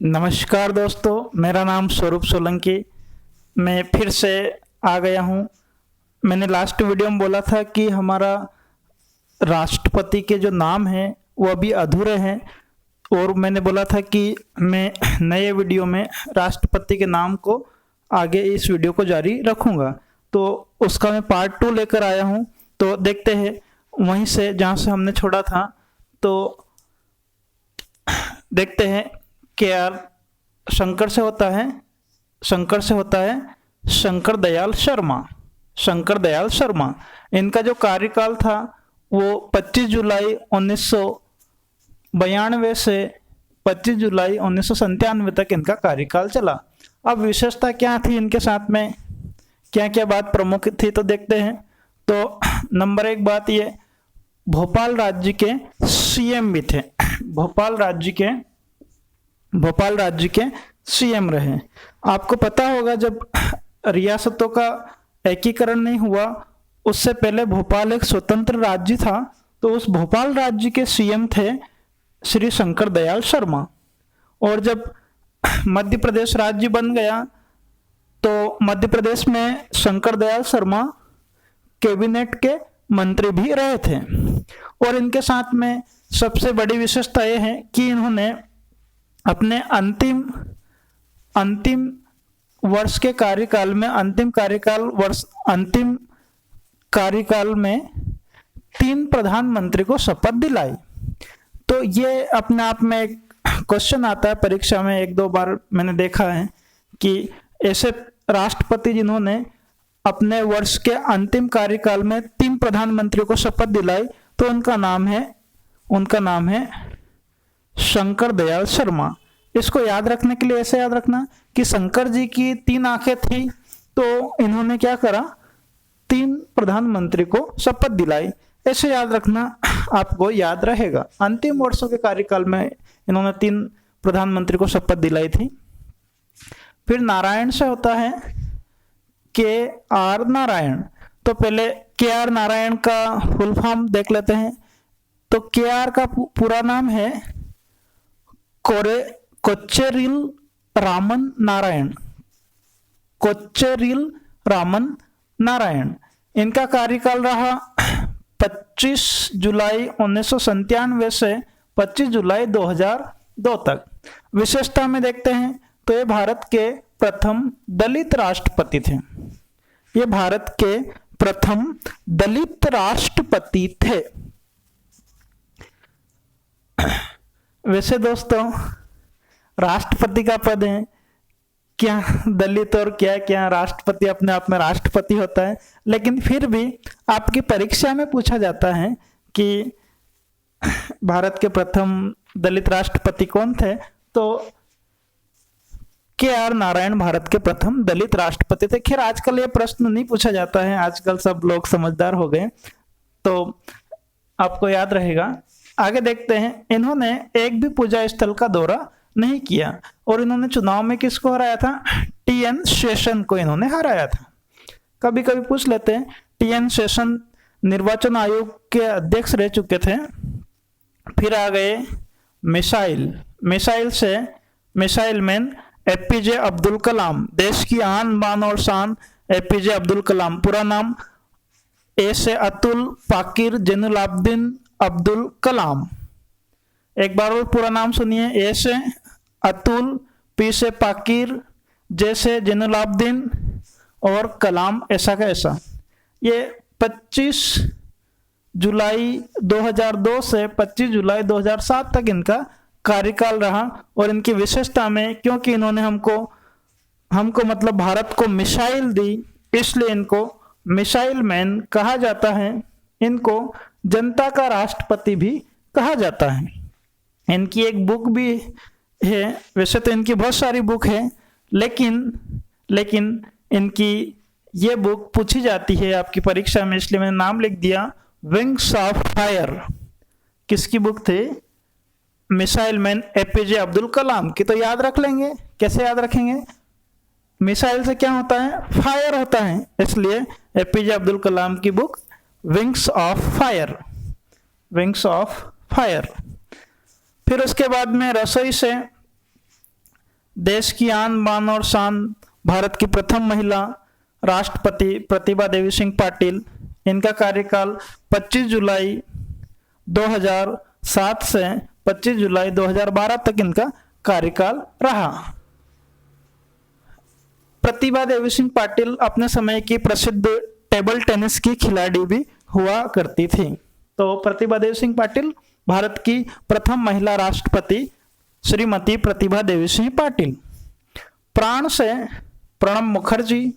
नमस्कार दोस्तों, मेरा नाम स्वरूप सोलंकी। मैं फिर से आ गया हूँ। मैंने लास्ट वीडियो में बोला था कि हमारा राष्ट्रपति के जो नाम हैं वो अभी अधूरे हैं, और मैंने बोला था कि मैं नए वीडियो में राष्ट्रपति के नाम को आगे इस वीडियो को जारी रखूँगा। तो उसका मैं पार्ट 2 लेकर आया हूँ। तो देखते हैं वहीं से जहाँ से हमने छोड़ा था। तो देखते हैं कि यार शंकर से होता है शंकर दयाल शर्मा। इनका जो कार्यकाल था वो 25 जुलाई 1992 से 25 जुलाई 1997 तक इनका कार्यकाल चला। अब विशेषता क्या थी इनके साथ में, क्या क्या बात प्रमुख थी, तो देखते हैं। तो नंबर 1 बात ये, भोपाल राज्य के सीएम भी थे। भोपाल राज्य के सीएम रहे। आपको पता होगा जब रियासतों का एकीकरण नहीं हुआ उससे पहले भोपाल एक स्वतंत्र राज्य था। तो उस भोपाल राज्य के सीएम थे श्री शंकर दयाल शर्मा। और जब मध्य प्रदेश राज्य बन गया तो मध्य प्रदेश में शंकर दयाल शर्मा कैबिनेट के मंत्री भी रहे थे। और इनके साथ में सबसे बड़ी विशेषता यह है कि इन्होंने अपने अंतिम वर्ष के कार्यकाल में अंतिम कार्यकाल में 3 प्रधानमंत्री को शपथ दिलाई। तो ये अपने आप में एक क्वेश्चन आता है परीक्षा में, 1-2 बार मैंने देखा है कि ऐसे राष्ट्रपति जिन्होंने अपने वर्ष के अंतिम कार्यकाल में 3 प्रधानमंत्रियों को शपथ दिलाई, तो उनका नाम है शंकर दयाल शर्मा। इसको याद रखने के लिए ऐसे याद रखना कि शंकर जी की 3 आंखें थी, तो इन्होंने क्या करा, 3 प्रधानमंत्री को शपथ दिलाई। ऐसे याद रखना, आपको याद रहेगा। अंतिम वर्षों के कार्यकाल में इन्होंने 3 प्रधानमंत्री को शपथ दिलाई थी। फिर नारायण से होता है KR नारायण। तो पहले KR नारायण का फुल फॉर्म देख लेते हैं। तो KR का पूरा नाम है कोच्चेरिल रामन नारायण। इनका कार्यकाल रहा 25 जुलाई 1997 से 25 जुलाई 2002 तक। विशेषता में देखते हैं तो ये भारत के प्रथम दलित राष्ट्रपति थे। वैसे दोस्तों, राष्ट्रपति का पद है, क्या दलित और क्या राष्ट्रपति अपने आप में राष्ट्रपति होता है। लेकिन फिर भी आपकी परीक्षा में पूछा जाता है कि भारत के प्रथम दलित राष्ट्रपति कौन थे, तो KR नारायण भारत के प्रथम दलित राष्ट्रपति थे। खैर आजकल ये प्रश्न नहीं पूछा जाता है, आजकल सब लोग समझदार हो गए, तो आपको याद रहेगा। आगे देखते हैं, इन्होंने एक भी पूजा स्थल का दौरा नहीं किया। और इन्होंने चुनाव में किसको हराया था, TN शेषन को इन्होंने हराया था। कभी कभी पूछ लेते हैं, TN शेषन निर्वाचन आयोग के अध्यक्ष रह चुके थे। फिर आ गए missile man APJ Abdul Kalam, देश की आन बान और शान APJ अब्दुल कलाम। पूरा नाम A से अतुल पाकिर जैनुलाब्दीन अब्दुल कलाम। एक बार और पूरा नाम सुनिए, A से अतुल, P से पाकिर, J से जैनुलाब्दीन और कलाम ऐसा का ऐसा। ये 25 जुलाई 2002 से 25 जुलाई 2007 तक इनका कार्यकाल रहा। और इनकी विशेषता में, क्योंकि इन्होंने हमको मतलब भारत को मिसाइल दी, इसलिए इनको मिसाइल मैन कहा जाता है। इनको जनता का राष्ट्रपति भी कहा जाता है। इनकी एक बुक भी है, वैसे तो इनकी बहुत सारी बुक है, लेकिन इनकी ये बुक पूछी जाती है आपकी परीक्षा में, इसलिए मैंने नाम लिख दिया, विंग्स ऑफ फायर। किसकी बुक थी, missile man APJ Abdul Kalam की। तो याद रख लेंगे, कैसे याद रखेंगे, मिसाइल से क्या होता है, फायर होता है, इसलिए APJ अब्दुल कलाम की बुक विंग्स ऑफ फायर। फिर उसके बाद में रसोई से देश की आन बान और शान, भारत की प्रथम महिला राष्ट्रपति प्रतिभा देवी सिंह पाटिल। इनका कार्यकाल 25 जुलाई 2007 से 25 जुलाई 2012 तक इनका कार्यकाल रहा। प्रतिभा देवी सिंह पाटिल अपने समय की प्रसिद्ध टेबल टेनिस की खिलाड़ी भी हुआ करती थी। तो प्रतिभा देवी सिंह पाटिल भारत की प्रथम महिला राष्ट्रपति श्रीमती प्रतिभा देवी सिंह पाटिल। प्राण से प्रणब मुखर्जी।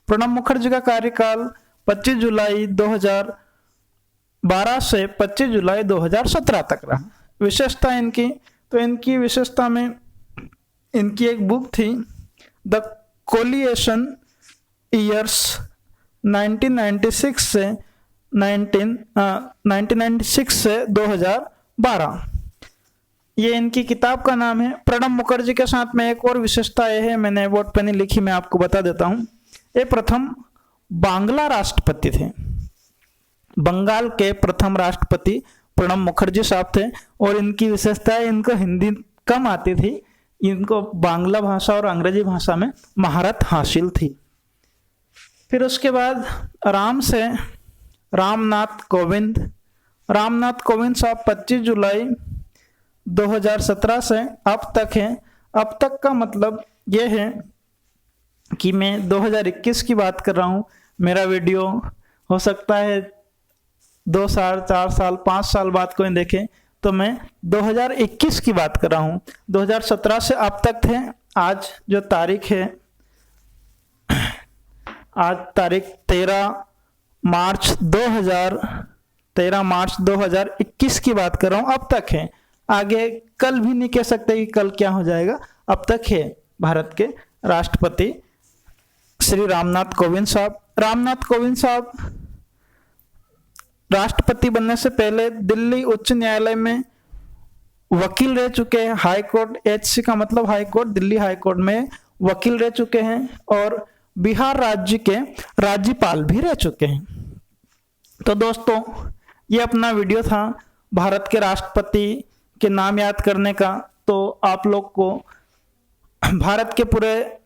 प्रणब मुखर्जी का कार्यकाल 25 जुलाई 2012 से 25 जुलाई 2017 तक रहा। विशेषता इनकी, तो इनकी विशेषता में इनकी एक बुक थी द कोलिएशन ईयर्स 1996 से 2012, ये इनकी किताब का नाम है। प्रणब मुखर्जी के साथ में एक और विशेषता यह है, मैंने बोर्ड पे नहीं लिखी, मैं आपको बता देता हूँ। ये प्रथम बांग्ला राष्ट्रपति थे। बंगाल के प्रथम राष्ट्रपति प्रणब मुखर्जी साहब थे और इनकी विशेषता है इनको हिंदी कम आती थी, इनको बांग्ला भाषा और अंग्रेजी भाषा में महारत हासिल थी। फिर उसके बाद रामनाथ कोविंद साहब 25 जुलाई 2017 से अब तक हैं। अब तक का मतलब ये है कि मैं 2021 की बात कर रहा हूँ। मेरा वीडियो हो सकता है 2 साल, 4 साल, 5 साल बाद कोई देखे, तो मैं 2021 की बात कर रहा हूँ। 2017 से अब तक थे। आज जो तारीख है, आज तारीख 13 मार्च 2021 की बात कर रहा हूँ। अब तक है, आगे कल भी नहीं कह सकते कि कल क्या हो जाएगा। अब तक है भारत के राष्ट्रपति श्री रामनाथ कोविंद साहब। रामनाथ कोविंद साहब राष्ट्रपति बनने से पहले दिल्ली उच्च न्यायालय में वकील रह चुके हैं। हाई कोर्ट, एचसी का मतलब high court, Delhi high court में वकील रह चुके हैं और बिहार राज्य के राज्यपाल भी रह चुके हैं। तो दोस्तों, ये अपना वीडियो था भारत के राष्ट्रपति के नाम याद करने का। तो आप लोग को भारत के पूरे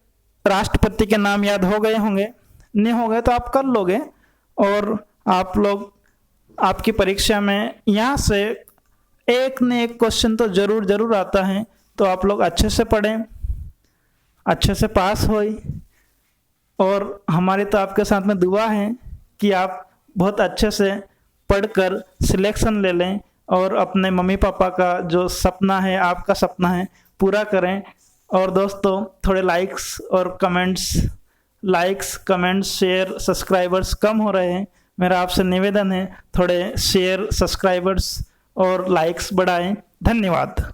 राष्ट्रपति के नाम याद हो गए होंगे, नहीं हो गए तो आप कर लोगे। और आप लोग आपकी परीक्षा में यहाँ से एक न एक क्वेश्चन तो जरूर आता है। तो आप लोग अच्छे से पढ़ें, अच्छे से पास होए। और हमारी तो आपके साथ में दुआ है कि आप बहुत अच्छे से पढ़कर सिलेक्शन ले लें और अपने मम्मी पापा का जो सपना है, आपका सपना है, पूरा करें। और दोस्तों, थोड़े लाइक्स, कमेंट्स, शेयर, सब्सक्राइबर्स कम हो रहे हैं। मेरा आपसे निवेदन है थोड़े शेयर, सब्सक्राइबर्स और लाइक्स बढ़ाएं। धन्यवाद।